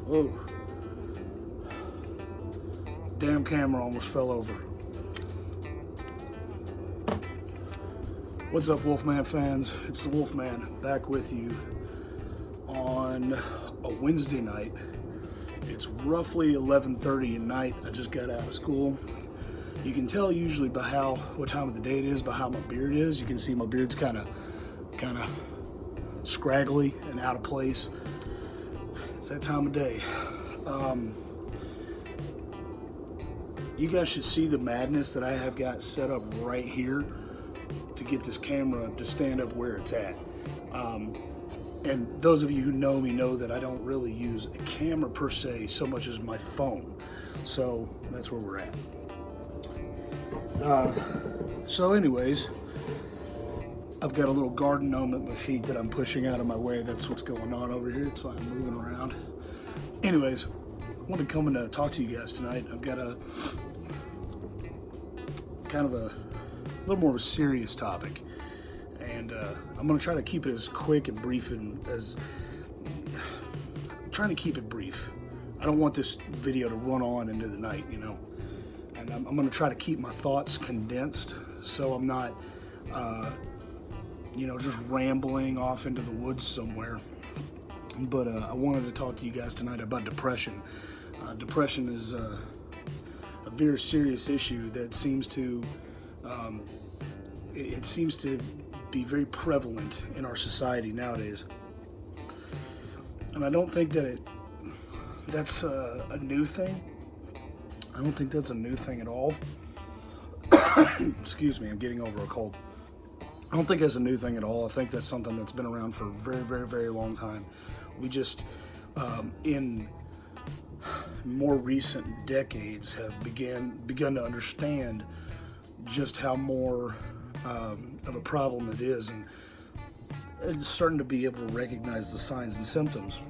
Whoa. Damn camera almost fell over. What's up, Wolfman fans? It's the Wolfman back with you on a Wednesday night. It's roughly 11:30 at night. I just got out of school. You can tell usually by what time of the day it is, by how my beard is. You can see my beard's kind of scraggly and out of place. It's that time of day. You guys should see the madness that I have got set up right here to get this camera to stand up where it's at. And those of you who know me know that I don't really use a camera per se so much as my phone. So that's where we're at. So anyways, I've got a little garden gnome at my feet that I'm pushing out of my way. That's what's going on over here. That's why I'm moving around. Anyways, I wanted to come and talk to you guys tonight. I've got a little more of a serious topic. And I'm going to try to keep it as quick and brief and trying to keep it brief. I don't want this video to run on into the night, you know. And I'm going to try to keep my thoughts condensed so I'm not, just rambling off into the woods somewhere. But I wanted to talk to you guys tonight about depression. Depression is a very serious issue that seems to be very prevalent in our society nowadays. And I don't think that that's a new thing. I don't think that's a new thing at all. Excuse me, I'm getting over a cold. I don't think that's a new thing at all. I think that's something that's been around for a very, very, very long time. We just, in more recent decades, have begun to understand just how more of a problem it is, and it's starting to be able to recognize the signs and symptoms,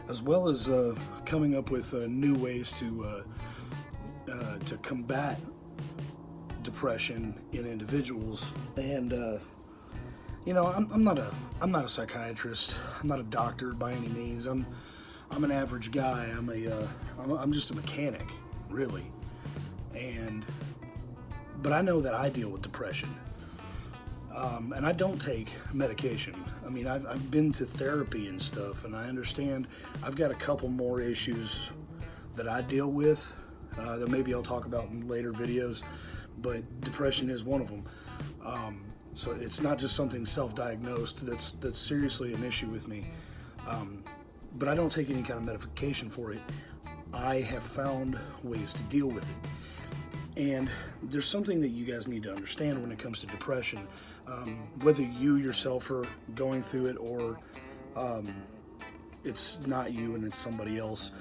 as well as coming up with new ways to combat depression in individuals. And I'm not a psychiatrist. I'm not a doctor by any means. I'm an average guy. I'm just a mechanic, really. But I know that I deal with depression, and I don't take medication. I mean, I've been to therapy and stuff, and I understand I've got a couple more issues that I deal with that maybe I'll talk about in later videos, but depression is one of them. So it's not just something self-diagnosed. That's seriously an issue with me. But I don't take any kind of medication for it. I have found ways to deal with it. And there's something that you guys need to understand when it comes to depression, whether you yourself are going through it or it's not you and it's somebody else.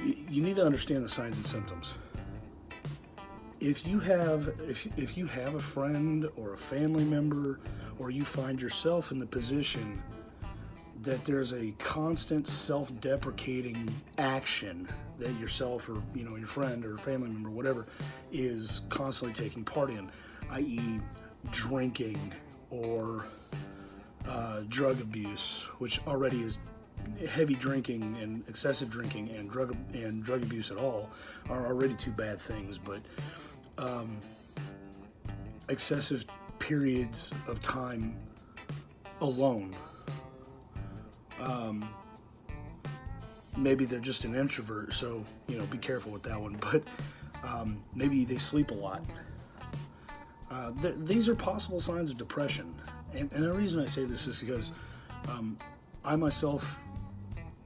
You need to understand the signs and symptoms. If you have a friend or a family member, or you find yourself in the position that there's a constant self-deprecating action that yourself or your friend or family member, whatever, is constantly taking part in, i.e. drinking or drug abuse, which already is heavy drinking and excessive drinking and drug abuse at all are already two bad things, but excessive periods of time alone. Maybe they're just an introvert, so be careful with that one. But maybe they sleep a lot. These are possible signs of depression, and the reason I say this is because I myself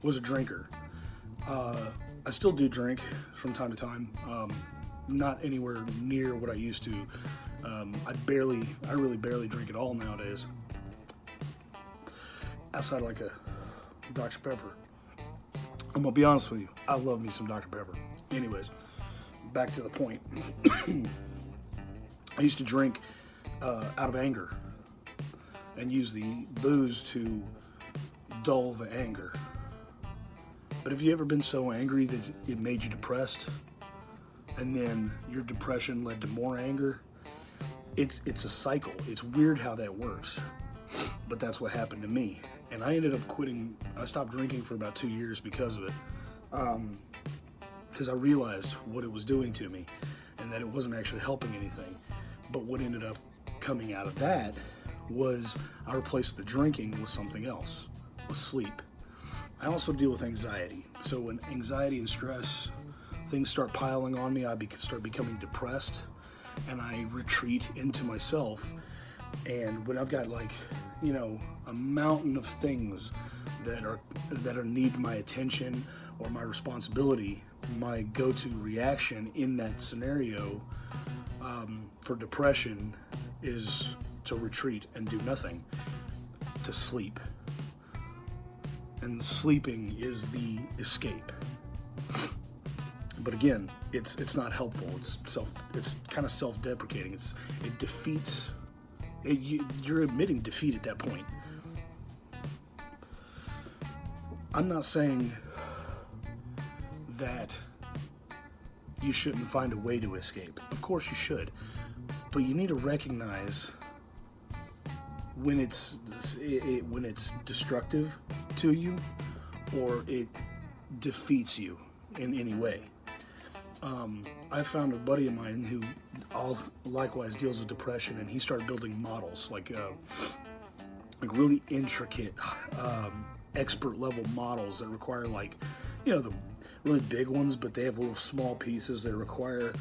was a drinker. I still do drink from time to time. Not anywhere near what I used to. I really barely drink at all nowadays. Outside of like a Dr. Pepper. I'm gonna be honest with you, I love me some Dr. Pepper. Anyways, back to the point. I used to drink out of anger and use the booze to dull the anger. But have you ever been so angry that it made you depressed, and then your depression led to more anger? It's a cycle. It's weird how that works, but that's what happened to me. And I ended up quitting. I stopped drinking for about 2 years because of it, because I realized what it was doing to me and that it wasn't actually helping anything. But what ended up coming out of that was I replaced the drinking with something else, with sleep. I also deal with anxiety. So when anxiety and stress, things start piling on me, I start becoming depressed, and I retreat into myself. And when I've got like, a mountain of things that are need my attention or my responsibility, my go-to reaction in that scenario for depression is to retreat and do nothing, to sleep. And sleeping is the escape. But again, it's not helpful. It's kind of self-deprecating. It defeats. You're admitting defeat at that point. I'm not saying that you shouldn't find a way to escape. Of course you should, but you need to recognize when it's destructive to you or it defeats you in any way. I found a buddy of mine who likewise deals with depression, and he started building models, like really intricate, expert level models that require the really big ones, but they have little small pieces that require,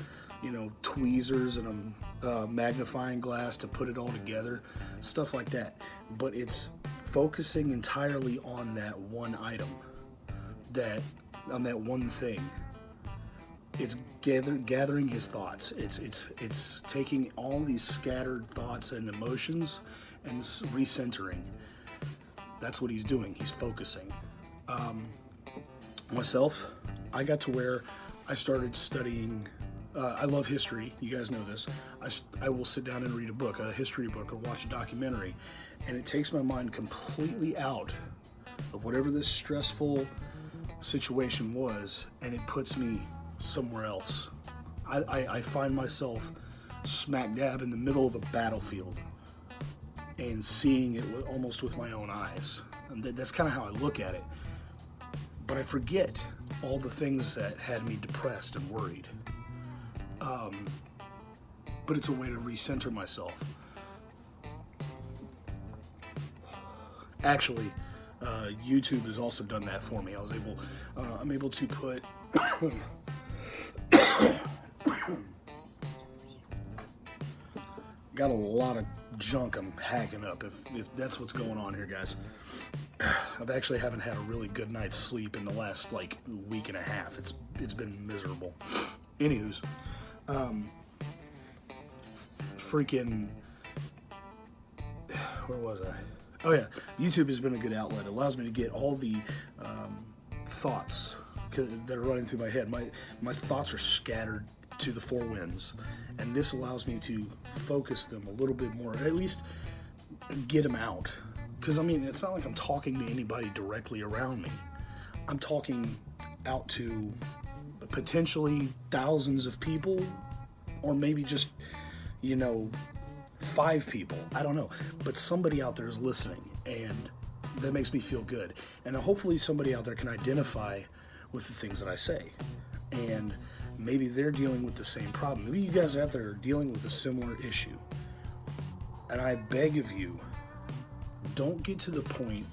tweezers and a magnifying glass to put it all together, stuff like that. But it's focusing entirely on that one item, on that one thing. It's gathering his thoughts. It's taking all these scattered thoughts and emotions and recentering. That's what he's doing. He's focusing. Myself, I got to where I started studying. I love history. You guys know this. I will sit down and read a book, a history book, or watch a documentary, and it takes my mind completely out of whatever this stressful situation was, and it puts me somewhere else. I find myself smack dab in the middle of a battlefield and seeing it almost with my own eyes. And that's kind of how I look at it. But I forget all the things that had me depressed and worried. But it's a way to recenter myself. Actually, YouTube has also done that for me. I'm able to put got a lot of junk I'm hacking up, if that's what's going on here, guys. I've actually haven't had a really good night's sleep in the last week and a half. It's been miserable. Anywho's, where was I? Oh yeah, YouTube has been a good outlet. It allows me to get all the thoughts that are running through my head. My thoughts are scattered to the four winds, and this allows me to focus them a little bit more, or at least get them out. Because it's not like I'm talking to anybody directly around me. I'm talking out to potentially thousands of people, or maybe just 5 people. I don't know, but somebody out there is listening, and that makes me feel good. And hopefully somebody out there can identify with the things that I say, and maybe they're dealing with the same problem. Maybe you guys out there are dealing with a similar issue. And I beg of you, don't get to the point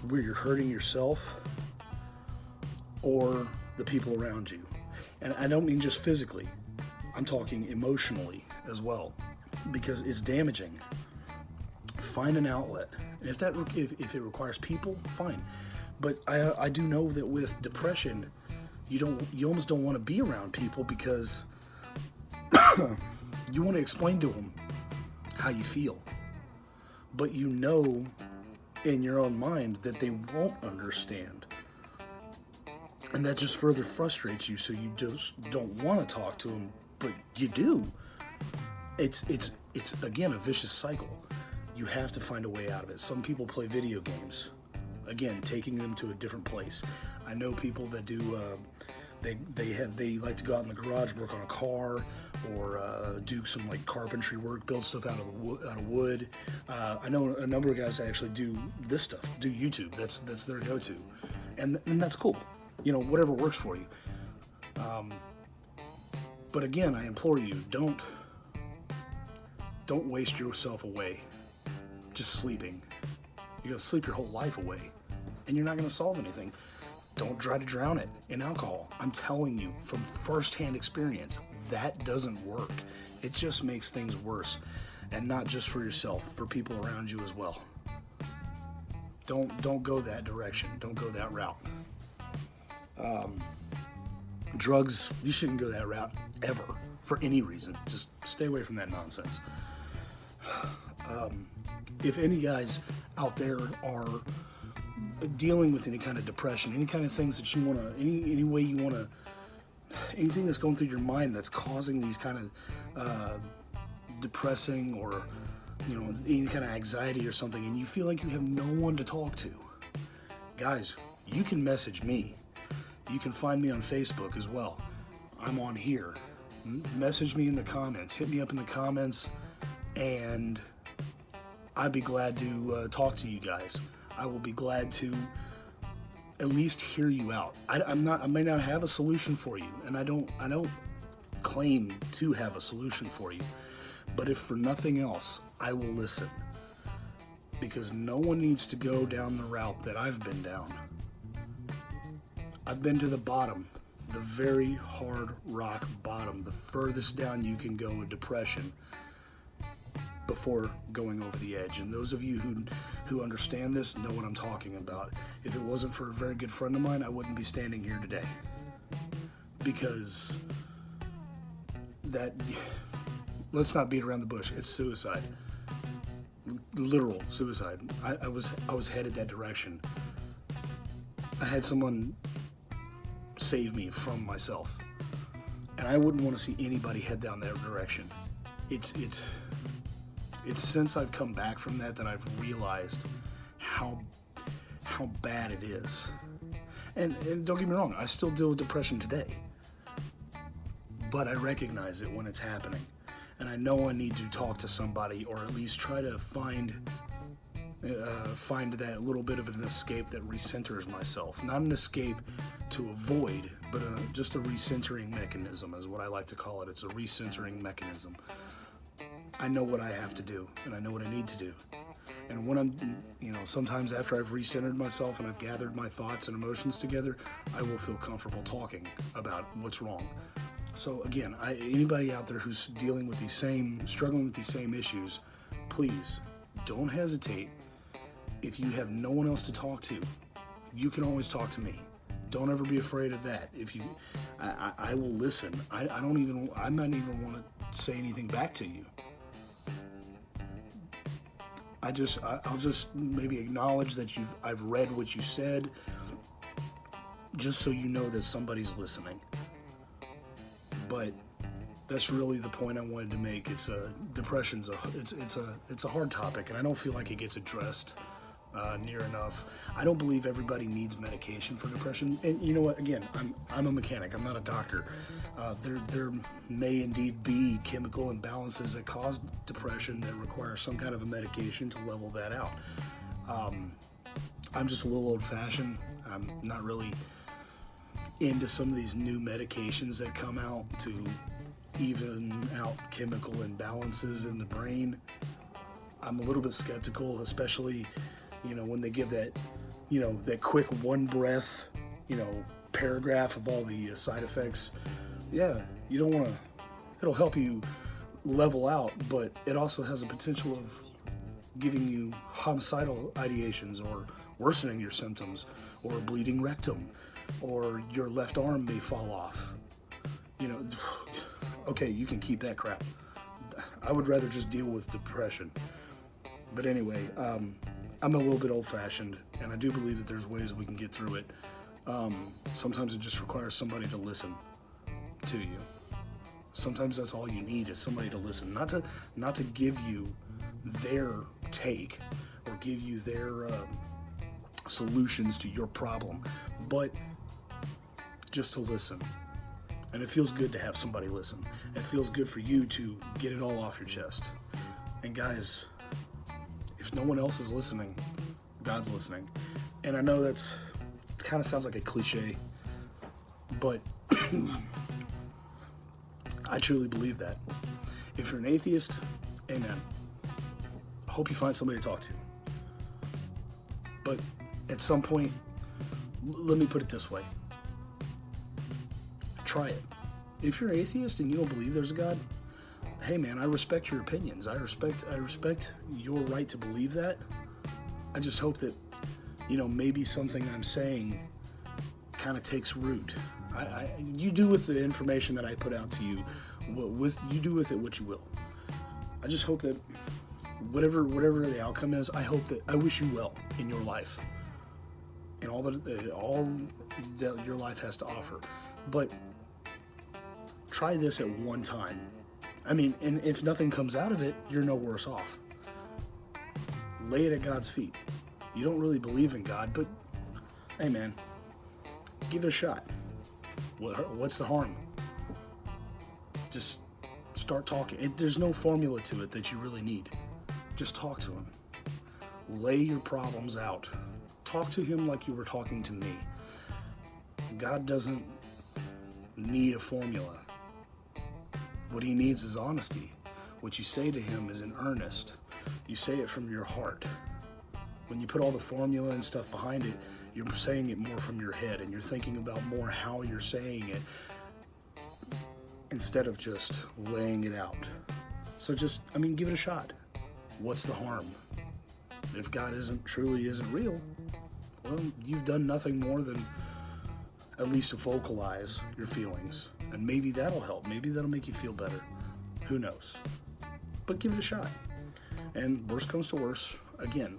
where you're hurting yourself or the people around you. And I don't mean just physically. I'm talking emotionally as well, because it's damaging. Find an outlet. And if it requires people, fine. But I do know that with depression, you almost don't want to be around people, because you want to explain to them how you feel. But you know in your own mind that they won't understand. And that just further frustrates you, so you just don't want to talk to them, but you do. It's again a vicious cycle. You have to find a way out of it. Some people play video games. Again, taking them to a different place. I know people that do. They like to go out in the garage, work on a car, or do some like carpentry work, build stuff out of wood. I know a number of guys that actually do this stuff, do YouTube. That's their go-to, and that's cool. You know, whatever works for you. But again, I implore you, don't waste yourself away just sleeping. You're gonna sleep your whole life away, and you're not gonna solve anything. Don't try to drown it in alcohol. I'm telling you from firsthand experience, that doesn't work. It just makes things worse, and not just for yourself, for people around you as well. Don't go that direction. Don't go that route. Drugs, you shouldn't go that route ever for any reason. Just stay away from that nonsense. If any guys out there are dealing with any kind of depression, any kind of things that you want to, any way you want to, anything that's going through your mind that's causing these kind of depressing or, you know, any kind of anxiety or something, and you feel like you have no one to talk to, guys, you can message me. You can find me on Facebook as well. I'm on here. Message me in the comments. Hit me up in the comments, and I'd be glad to talk to you guys. I will be glad to at least hear you out. I may not have a solution for you, and I don't claim to have a solution for you. But if for nothing else, I will listen, because no one needs to go down the route that I've been down. I've been to the bottom, the very hard rock bottom, the furthest down you can go with depression before going over the edge. And those of you who understand this know what I'm talking about. If it wasn't for a very good friend of mine, I wouldn't be standing here today. Because let's not beat around the bush. It's suicide. Literal suicide. I was headed that direction. I had someone save me from myself, and I wouldn't want to see anybody head down that direction. It's since I've come back from that I've realized how bad it is. And don't get me wrong, I still deal with depression today, but I recognize it when it's happening, and I know I need to talk to somebody, or at least try to find that little bit of an escape that recenters myself. Not an escape to avoid, but just a recentering mechanism is what I like to call it. It's a recentering mechanism. I know what I have to do, and I know what I need to do. And when I'm, sometimes after I've recentered myself and I've gathered my thoughts and emotions together, I will feel comfortable talking about what's wrong. So again, anybody out there who's struggling with these same issues, please don't hesitate. If you have no one else to talk to, you can always talk to me. Don't ever be afraid of that. I will listen. I not even want to say anything back to you. I'll just maybe acknowledge that I've read what you said, just so you know that somebody's listening. But that's really the point I wanted to make. Depression's it's a hard topic, and I don't feel like it gets addressed near enough. I don't believe everybody needs medication for depression. And you know what? Again, I'm a mechanic. I'm not a doctor. There may indeed be chemical imbalances that cause depression that require some kind of a medication to level that out. I'm just a little old-fashioned. I'm not really into some of these new medications that come out to even out chemical imbalances in the brain. I'm a little bit skeptical, especially when they give that quick one breath paragraph of all the side effects. Yeah, you don't want to. It'll help you level out, but it also has a potential of giving you homicidal ideations, or worsening your symptoms, or a bleeding rectum, or your left arm may fall off. Okay, you can keep that crap. I would rather just deal with depression. But anyway, I'm a little bit old-fashioned, and I do believe that there's ways we can get through it. Sometimes it just requires somebody to listen to you. Sometimes that's all you need, is somebody to listen, not to give you their take or give you their solutions to your problem, but just to listen. And it feels good to have somebody listen. It feels good for you to get it all off your chest. And guys, if no one else is listening, God's listening. And I know it kind of sounds like a cliche, but I truly believe that. If you're an atheist, amen. I hope you find somebody to talk to. But at some point, let me put it this way. Try it. If you're an atheist and you don't believe there's a God, hey man, I respect your opinions. I respect your right to believe that. I just hope that, maybe something I'm saying kind of takes root. You do with the information that I put out to you, you do with it what you will. I just hope that whatever the outcome is, I wish you well in your life and all that your life has to offer. But try this at one time. I mean, and if nothing comes out of it, you're no worse off. Lay it at God's feet. You don't really believe in God, but hey man, give it a shot. What's the harm? Just start talking. There's no formula to it that you really need. Just talk to him. Lay your problems out. Talk to him like you were talking to me. God doesn't need a formula. What he needs is honesty. What you say to him is in earnest. You say it from your heart. When you put all the formula and stuff behind it, you're saying it more from your head, and you're thinking about more how you're saying it instead of just laying it out. So give it a shot. What's the harm? If God truly isn't real, well, you've done nothing more than at least to vocalize your feelings. And maybe that'll help. Maybe that'll make you feel better. Who knows? But give it a shot. And worst comes to worst, again,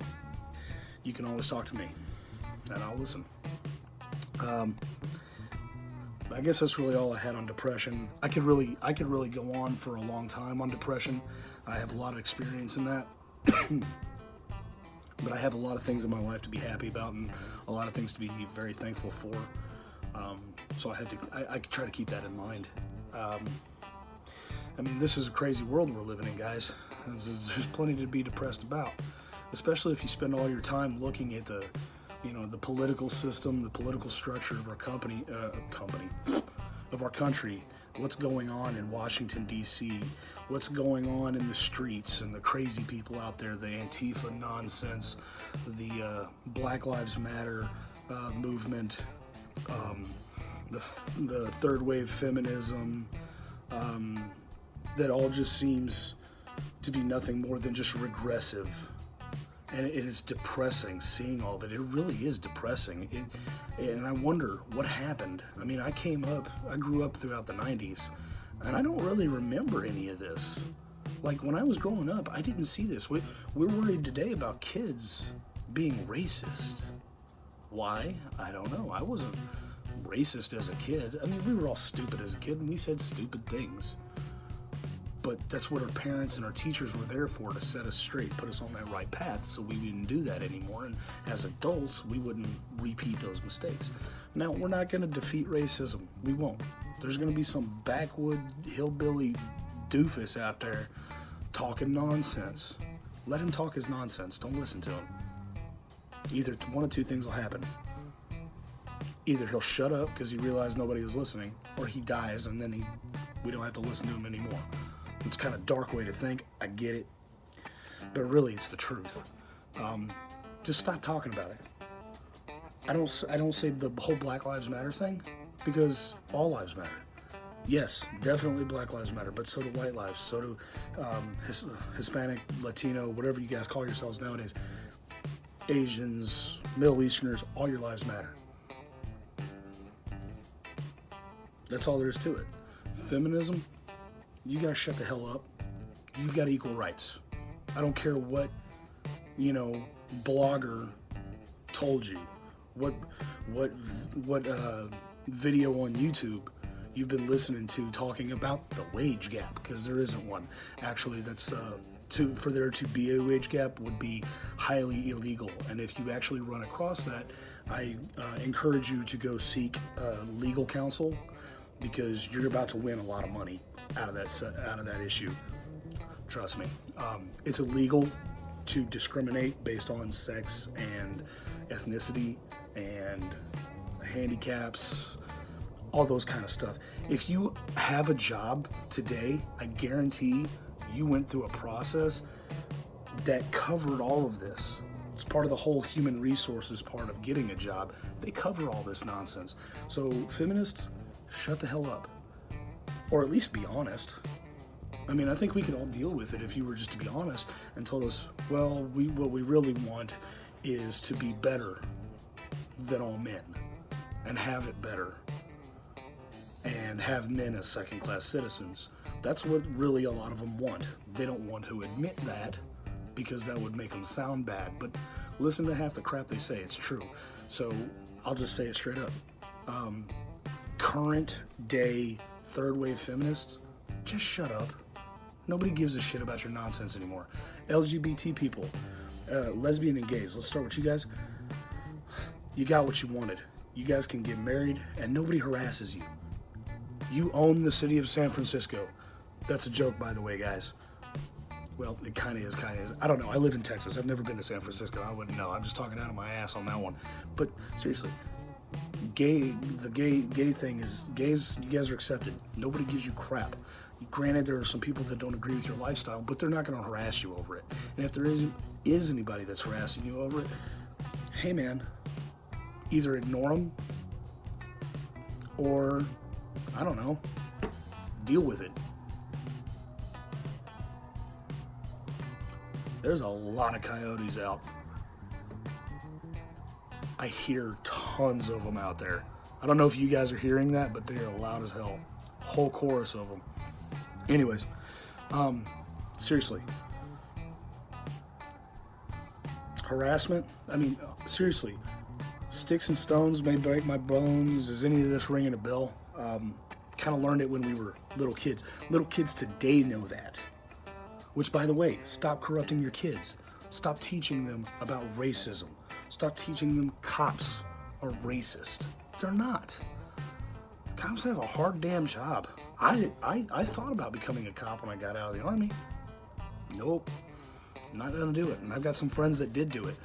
you can always talk to me, and I'll listen. I guess that's really all I had on depression. I could really go on for a long time on depression. I have a lot of experience in that. But I have a lot of things in my life to be happy about and a lot of things to be very thankful for. So I try to keep that in mind. This is a crazy world we're living in, guys. There's plenty to be depressed about, especially if you spend all your time looking at the political system, the political structure of our of our country, what's going on in Washington, D.C., what's going on in the streets and the crazy people out there, the Antifa nonsense, the Black Lives Matter movement, the third wave feminism, that all just seems to be nothing more than just regressive. And it is depressing seeing all of it. It really is depressing. And I wonder what happened. I grew up throughout the 90s, and I don't really remember any of this. Like, when I was growing up, I didn't see this. We're worried today about kids being racist. Why? I don't know. I wasn't racist as a kid. We were all stupid as a kid, and we said stupid things. But that's what our parents and our teachers were there for, to set us straight, put us on that right path so we wouldn't do that anymore. And as adults, we wouldn't repeat those mistakes. Now, we're not going to defeat racism. We won't. There's going to be some backwood hillbilly doofus out there talking nonsense. Let him talk his nonsense. Don't listen to him. Either one of two things will happen. Either he'll shut up because he realized nobody was listening, or he dies and then we don't have to listen to him anymore. It's kind of a dark way to think. I get it. But really, it's the truth. Just stop talking about it. I don't say the whole Black Lives Matter thing, because all lives matter. Yes, definitely Black Lives Matter, but so do white lives, so do Hispanic, Latino, whatever you guys call yourselves nowadays. Asians, Middle Easterners, all your lives matter. That's all there is to it. Feminism, you gotta shut the hell up. You've got equal rights. I don't care what, blogger told you, what video on YouTube you've been listening to talking about the wage gap, because there isn't one. Actually, that's for there to be a wage gap would be highly illegal. And if you actually run across that, I encourage you to go seek legal counsel. because you're about to win a lot of money out of that issue. Trust me. It's illegal to discriminate based on sex and ethnicity and handicaps, all those kind of stuff. If you have a job today, I guarantee you went through a process that covered all of this. It's part of the whole human resources part of getting a job. They cover all this nonsense. So feminists, shut the hell up. Or at least be honest. I mean, I think we could all deal with it if you were just to be honest and told us, well, what we really want is to be better than all men and have it better and have men as second-class citizens. That's what really a lot of them want. They don't want to admit that because that would make them sound bad, but listen to half the crap they say. It's true. So I'll just say it straight up. Current day third wave feminists, just shut up. Nobody gives a shit about your nonsense anymore. LGBT people, lesbian and gays, let's start with you guys. You got what you wanted. You guys can get married and nobody harasses you. You own the city of San Francisco. That's a joke, by the way, guys. Well, it kind of is. I don't know. I live in Texas. I've never been to San Francisco. I wouldn't know. I'm just talking out of my ass on that one. But seriously, the gay thing is, gays, you guys are accepted. Nobody gives you crap. Granted, there are some people that don't agree with your lifestyle, but they're not going to harass you over it. And if there is anybody that's harassing you over it, hey man, either ignore them or, I don't know, deal with it. There's a lot of coyotes out. I hear tons of them out there. I don't know if you guys are hearing that, but they are loud as hell. Whole chorus of them. Anyways, seriously. Harassment? I mean, seriously. Sticks and stones may break my bones. Is any of this ringing a bell? Kind of learned it when we were little kids. Little kids today know that. Which, by the way, stop corrupting your kids. Stop teaching them about racism. Stop teaching them cops are racist. They're not. Cops have a hard damn job. I thought about becoming a cop when I got out of the Army. Nope. Not gonna do it. And I've got some friends that did do it.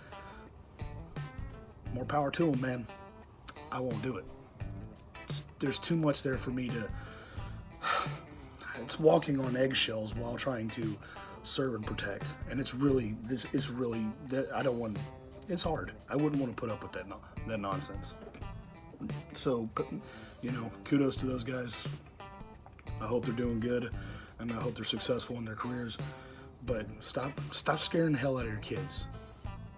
More power to them, man. I won't do it. There's too much there for me to... It's walking on eggshells while trying to serve and protect. And it's really, I don't want... It's hard. I wouldn't want to put up with that nonsense. So, kudos to those guys. I hope they're doing good, and I hope they're successful in their careers. But stop scaring the hell out of your kids,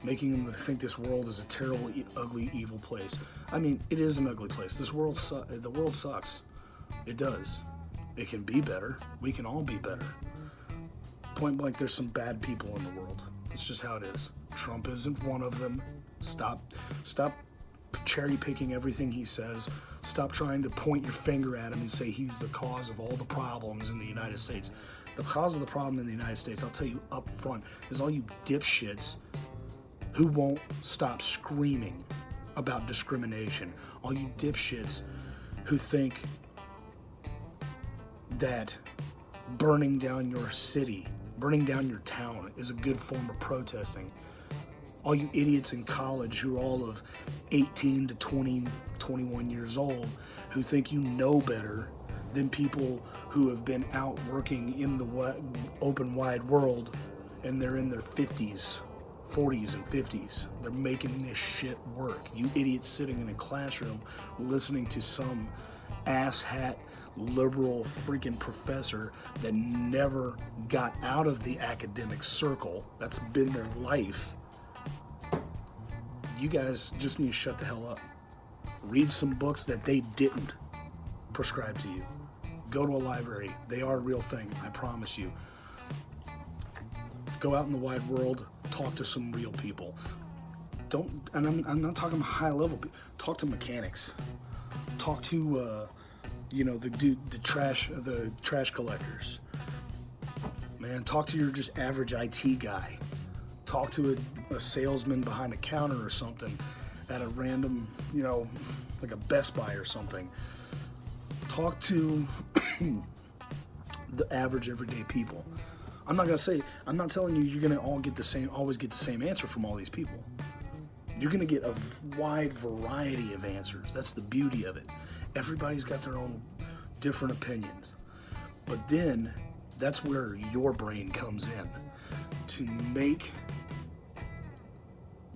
making them think this world is a terrible, ugly, evil place. I mean, it is an ugly place. The world sucks. It does. It can be better. We can all be better. Point blank, there's some bad people in the world. It's just how it is. Trump isn't one of them. Stop cherry picking everything he says. Stop trying to point your finger at him and say he's the cause of all the problems in the United States. The cause of the problem in the United States, I'll tell you up front, is all you dipshits who won't stop screaming about discrimination. All you dipshits who think that burning down your city, burning down your town is a good form of protesting. All you idiots in college who are all of 18 to 20, 21 years old who think you know better than people who have been out working in the open wide world and they're in their 50s, 40s and 50s. They're making this shit work. You idiots sitting in a classroom listening to some asshat liberal freaking professor that never got out of the academic circle. That's been their life. You guys just need to shut the hell up. Read some books that they didn't prescribe to you. Go to a library. They are a real thing, I promise you. Go out in the wide world, talk to some real people. I'm not talking high level people. Talk to mechanics. Talk to the trash collectors. Man, talk to your just average IT guy. Talk to a salesman behind a counter or something at a random, like a Best Buy or something. Talk to the average everyday people. I'm not telling you you're gonna always get the same answer from all these people. You're gonna get a wide variety of answers. That's the beauty of it. Everybody's got their own different opinions. But then that's where your brain comes in to make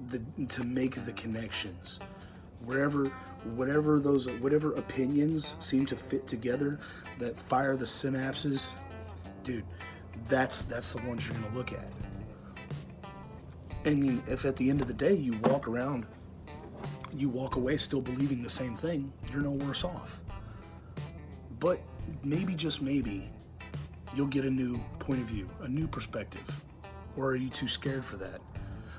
the connections. Whatever opinions seem to fit together that fire the synapses, dude, that's the ones you're gonna look at. I mean, if at the end of the day you walk away still believing the same thing, you're no worse off. But maybe, just maybe, you'll get a new point of view, a new perspective. Or are you too scared for that?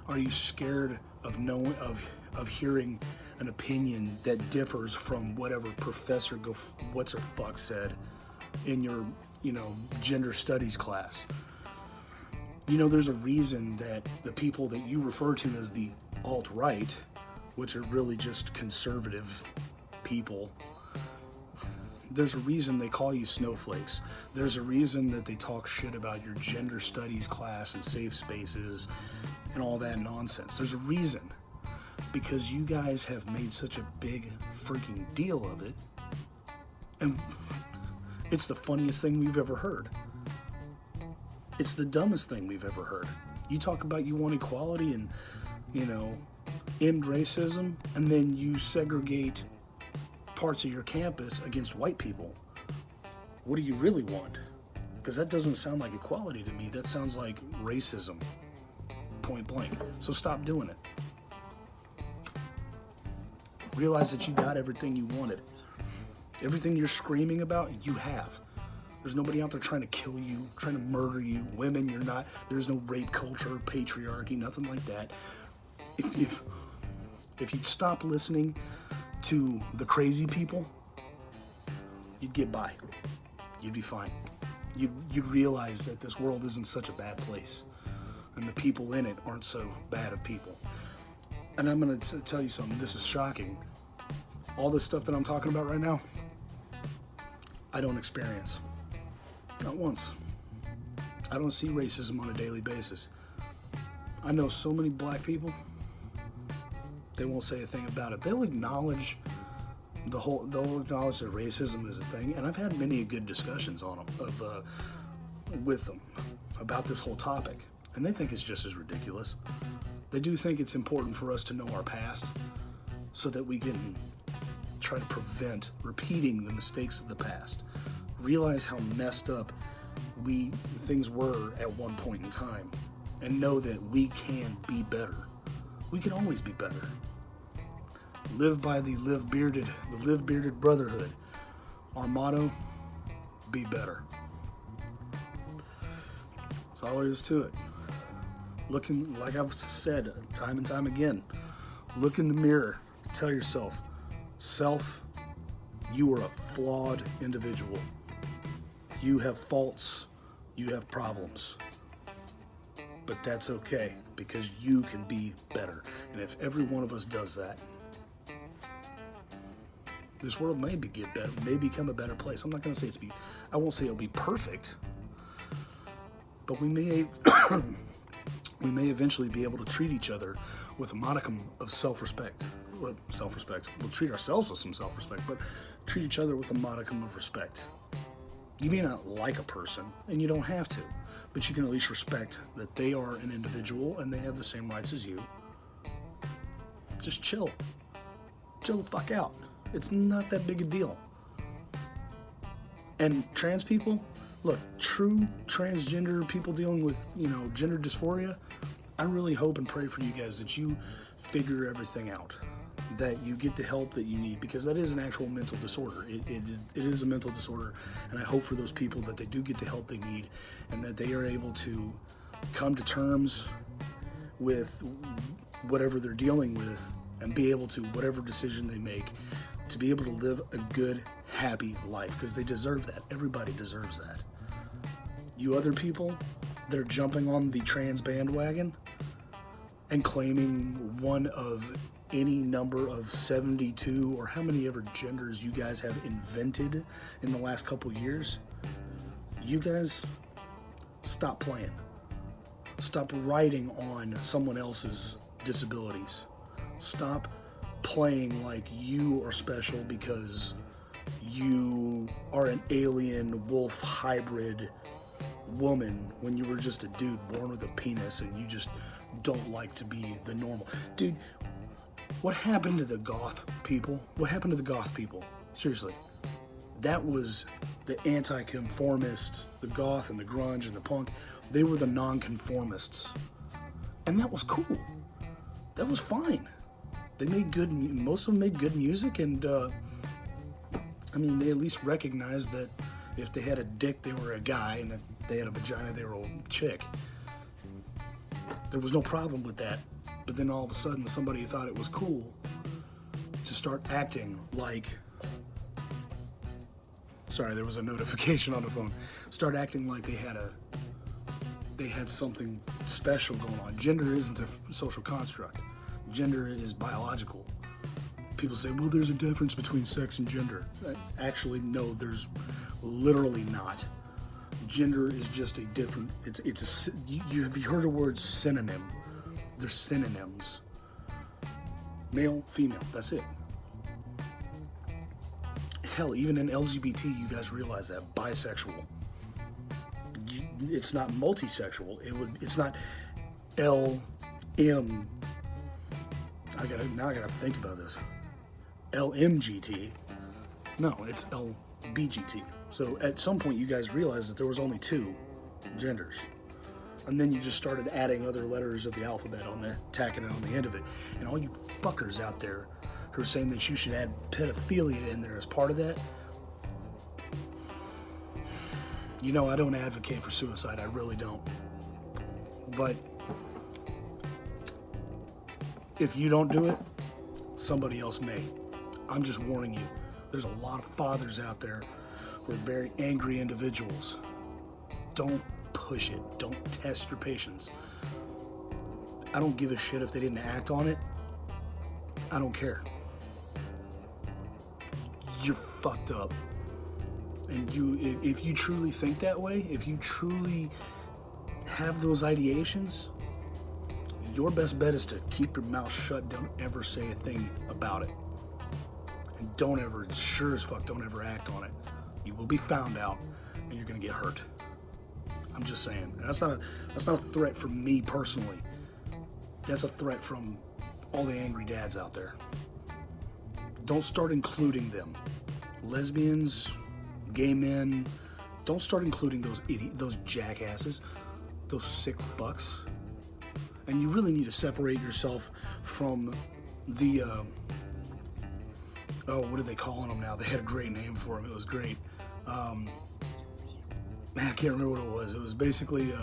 Are you scared of hearing an opinion that differs from whatever professor what's her fuck said in your, gender studies class? There's a reason that the people that you refer to as the alt-right, which are really just conservative people, there's a reason they call you snowflakes. There's a reason that they talk shit about your gender studies class and safe spaces and all that nonsense. There's a reason. Because you guys have made such a big freaking deal of it. And it's the funniest thing we've ever heard. It's the dumbest thing we've ever heard. You talk about you want equality and, end racism, and then you segregate parts of your campus against white people. What do you really want? Because that doesn't sound like equality to me. That sounds like racism, point blank. So stop doing it. Realize that you got everything you wanted. Everything you're screaming about, you have. There's nobody out there trying to kill you, trying to murder you. Women, there's no rape culture, patriarchy, nothing like that. If you'd stop listening to the crazy people, you'd get by. You'd be fine. You'd realize that this world isn't such a bad place. And the people in it aren't so bad of people. And I'm going to tell you something. This is shocking. All this stuff that I'm talking about right now, I don't experience. Not once. I don't see racism on a daily basis. I know so many black people, they won't say a thing about it. They'll acknowledge they'll acknowledge that racism is a thing. And I've had many good discussions on them, with them about this whole topic. And they think it's just as ridiculous. They do think it's important for us to know our past so that we can try to prevent repeating the mistakes of the past. Realize how messed up things were at one point in time, and know that we can be better. We can always be better. Live by the live bearded brotherhood. Our motto: be better. That's all there is to it. Looking, like I've said time and time again, look in the mirror, tell yourself, self, you are a flawed individual. You have faults, you have problems. But that's okay, because you can be better. And if every one of us does that, this world may get better, may become a better place. I'm not going to say I won't say it'll be perfect, but we may eventually be able to treat each other with a modicum of self-respect. Well, self-respect. We'll treat ourselves with some self-respect, but treat each other with a modicum of respect. You may not like a person, and you don't have to, but you can at least respect that they are an individual and they have the same rights as you. Just chill. Chill the fuck out. It's not that big a deal. And trans people, look, true transgender people dealing with, gender dysphoria, I really hope and pray for you guys that you figure everything out, that you get the help that you need, because that is an actual mental disorder. It is a mental disorder, and I hope for those people that they do get the help they need, and that they are able to come to terms with whatever they're dealing with, and be able to, whatever decision they make, to be able to live a good, happy life, because they deserve that. Everybody deserves that. You other people that are jumping on the trans bandwagon and claiming one of any number of 72 or how many ever genders you guys have invented in the last couple years, you guys stop playing. Stop writing on someone else's disabilities. Stop playing like you are special because you are an alien wolf hybrid woman when you were just a dude born with a penis and you just don't like to be the normal. Dude, what happened to the goth people? What happened to the goth people? Seriously. That was the anti-conformists, the goth and the grunge and the punk. They were the non-conformists. And that was cool. That was fine. They made good, most of them made good music, and I mean, they at least recognized that if they had a dick, they were a guy, and if they had a vagina, they were a chick. There was no problem with that. But then all of a sudden, somebody thought it was cool to start acting like, sorry, there was a notification on the phone. Start acting like they had something special going on. Gender isn't a social construct. Gender is biological. People say, well, there's a difference between sex and gender. Actually, no, there's literally not. Gender is just a different, have you heard the word synonym? They're synonyms. Male, female, that's it. Hell, even in LGBT, you guys realize that, bisexual. It's not multisexual. It's not LM. Now I gotta think about this. LMGT. No, it's LBGT. So at some point you guys realized that there was only two genders. And then you just started adding other letters of the alphabet tacking it on the end of it. And all you fuckers out there who are saying that you should add pedophilia in there as part of that, you know, I don't advocate for suicide, I really don't. But if you don't do it, somebody else may. I'm just warning you. There's a lot of fathers out there who are very angry individuals. Don't push it. Don't test your patience. I don't give a shit if they didn't act on it. I don't care. You're fucked up. And if you truly think that way, if you truly have those ideations, your best bet is to keep your mouth shut. Don't ever say a thing about it. And don't ever, sure as fuck, don't ever act on it. You will be found out and you're gonna get hurt. I'm just saying. And that's not a threat from me personally. That's a threat from all the angry dads out there. Don't start including them. Lesbians, gay men, don't start including those jackasses, those sick fucks. And you really need to separate yourself from the, what are they calling them now? They had a great name for them. It was great. I can't remember what it was. It was basically,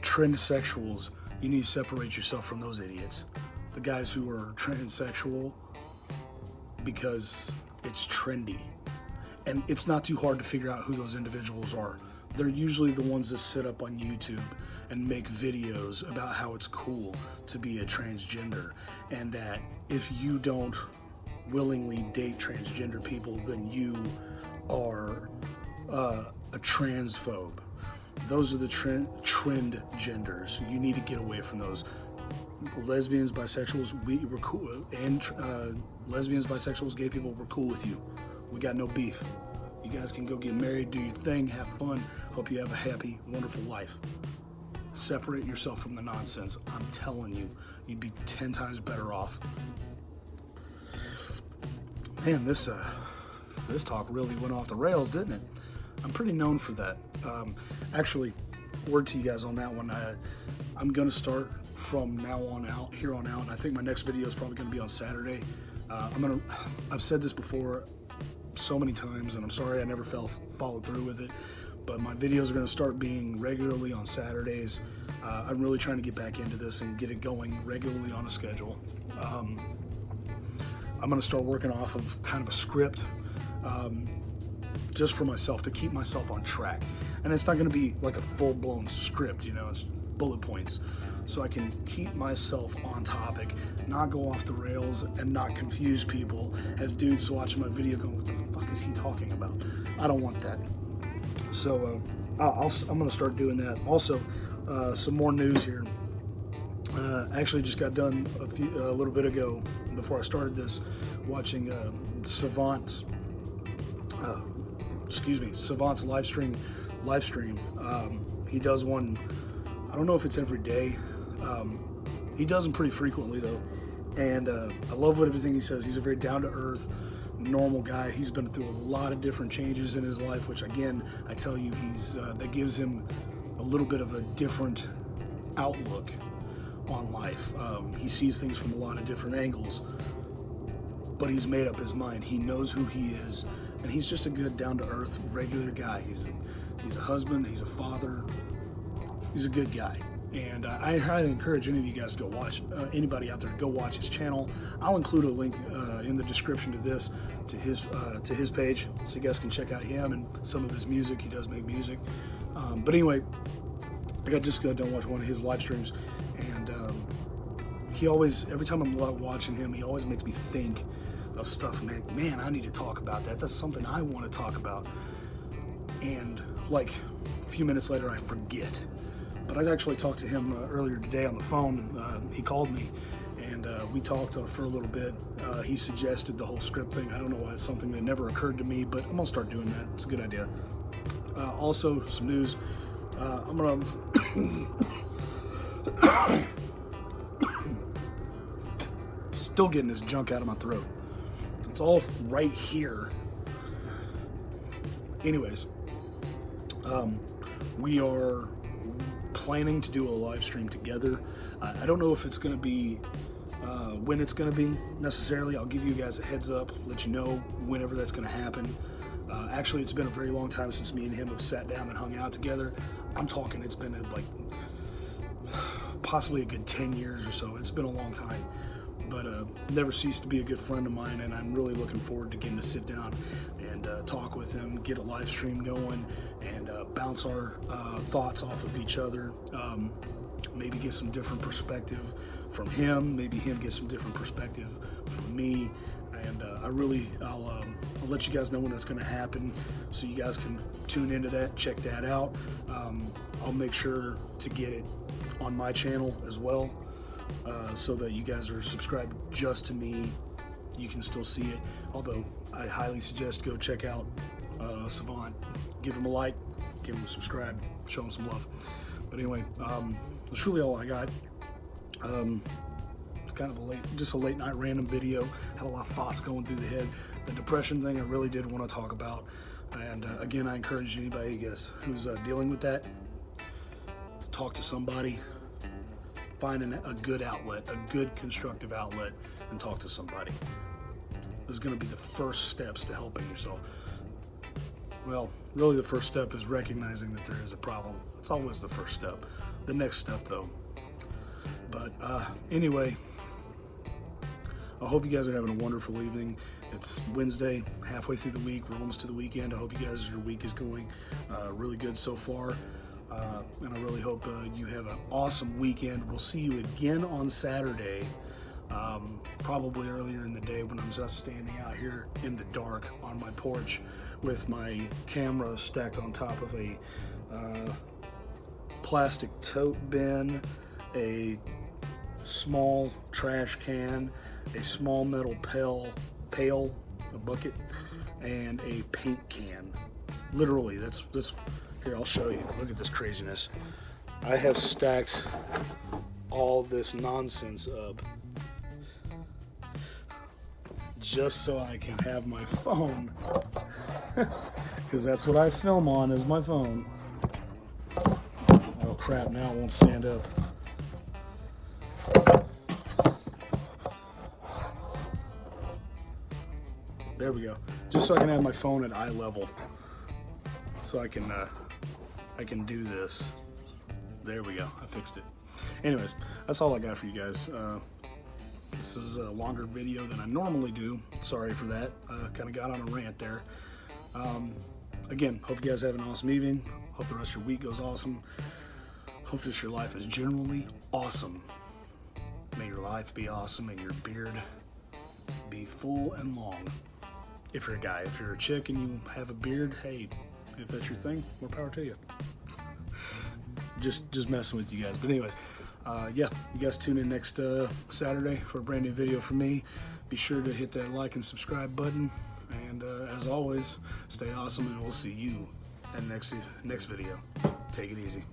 transsexuals. You need to separate yourself from those idiots. The guys who are transsexual because it's trendy. And it's not too hard to figure out who those individuals are. They're usually the ones that sit up on YouTube and make videos about how it's cool to be a transgender, and that if you don't willingly date transgender people, then you are a transphobe. Those are the trend genders. You need to get away from those. Lesbians, bisexuals, we're cool, and lesbians, bisexuals, gay people, we're cool with you. We got no beef. You guys can go get married, do your thing, have fun. Hope you have a happy, wonderful life. Separate yourself from the nonsense. I'm telling you, you'd be 10 times better off. Man, this talk really went off the rails, didn't it? I'm pretty known for that. Actually, word to you guys on that one. I'm gonna start from here on out, and I think my next video is probably gonna be on Saturday. I've said this before so many times, and I'm sorry I never followed through with it, but my videos are going to start being regularly on Saturdays. I'm really trying to get back into this and get it going regularly on a schedule. I'm going to start working off of kind of a script just for myself, to keep myself on track. And it's not going to be like a full-blown script, you know, it's bullet points, so I can keep myself on topic, not go off the rails, and not confuse people. Have dudes watching my video going, what the fuck is he talking about? I don't want that. So I'm going to start doing that. Also, some more news here. Actually just got done a little bit ago, before I started this, watching Savant's live stream. He does one, I don't know if it's every day. He does them pretty frequently though, and I love everything he says. He's a very down-to-earth, normal guy. He's been through a lot of different changes in his life, which again, I tell you, that gives him a little bit of a different outlook on life. He sees things from a lot of different angles, but he's made up his mind. He knows who he is, and he's just a good, down-to-earth, regular guy. He's a husband, he's a father, he's a good guy. And I highly encourage any of you guys to go watch, anybody out there, to go watch his channel. I'll include a link in the description to this, to his page, so you guys can check out him and some of his music. He does make music. But anyway, I just got done watching one of his live streams, and he always, every time I'm watching him, he always makes me think of stuff. Man, I need to talk about that. That's something I want to talk about. And like a few minutes later, I forget. But I actually talked to him earlier today on the phone. He called me, and we talked for a little bit. He suggested the whole script thing. I don't know why it's something that never occurred to me, but I'm gonna start doing that. It's a good idea. Also, some news. I'm gonna still getting this junk out of my throat. It's all right here. Anyways, we are planning to do a live stream together. I don't know if it's going to be when it's going to be necessarily. I'll give you guys a heads up, let you know whenever that's going to happen. Actually, it's been a very long time since me and him have sat down and hung out together. I'm talking, it's been like possibly a good 10 years or so. It's been a long time, but never ceased to be a good friend of mine, and I'm really looking forward to getting to sit down and talk with him, get a live stream going, and bounce our thoughts off of each other. Maybe get some different perspective from him, maybe him get some different perspective from me, and I'll let you guys know when that's going to happen, so you guys can tune into that, check that out. I'll make sure to get it on my channel as well, so that you guys are subscribed just to me. You can still see it, although I highly suggest go check out Savant. Give him a like, give him a subscribe, show him some love. But anyway, that's really all I got. It's kind of a late night random video. Had a lot of thoughts going through the head. The depression thing I really did want to talk about, and again, I encourage anybody, guys, who's dealing with that, talk to somebody. Find a good outlet, a good constructive outlet, and talk to somebody. This is going to be the first steps to helping yourself. Well, really the first step is recognizing that there is a problem. It's always the first step. The next step though. But anyway, I hope you guys are having a wonderful evening. It's Wednesday, halfway through the week. We're almost to the weekend. I hope you guys, your week is going really good so far. And I really hope you have an awesome weekend. We'll see you again on Saturday, probably earlier in the day, when I'm just standing out here in the dark on my porch with my camera stacked on top of a plastic tote bin, a small trash can, a small metal pail, a bucket, and a paint can. Literally, that's here, I'll show you. Look at this craziness. I have stacked all this nonsense up just so I can have my phone, because that's what I film on, is my phone. Oh crap, now it won't stand up. There we go. Just so I can have my phone at eye level, so I can do this. There we go. I fixed it. Anyways, that's all I got for you guys. This is a longer video than I normally do. Sorry for that. Kind of got on a rant there. Again, hope you guys have an awesome evening. Hope the rest of your week goes awesome. Hope that your life is generally awesome. May your life be awesome and your beard be full and long. If you're a guy, if you're a chick and you have a beard, hey, if that's your thing, more power to you. Just messing with you guys. But anyways, yeah, you guys tune in next Saturday for a brand new video from me. Be sure to hit that like and subscribe button. And as always, stay awesome, and we'll see you in next video. Take it easy.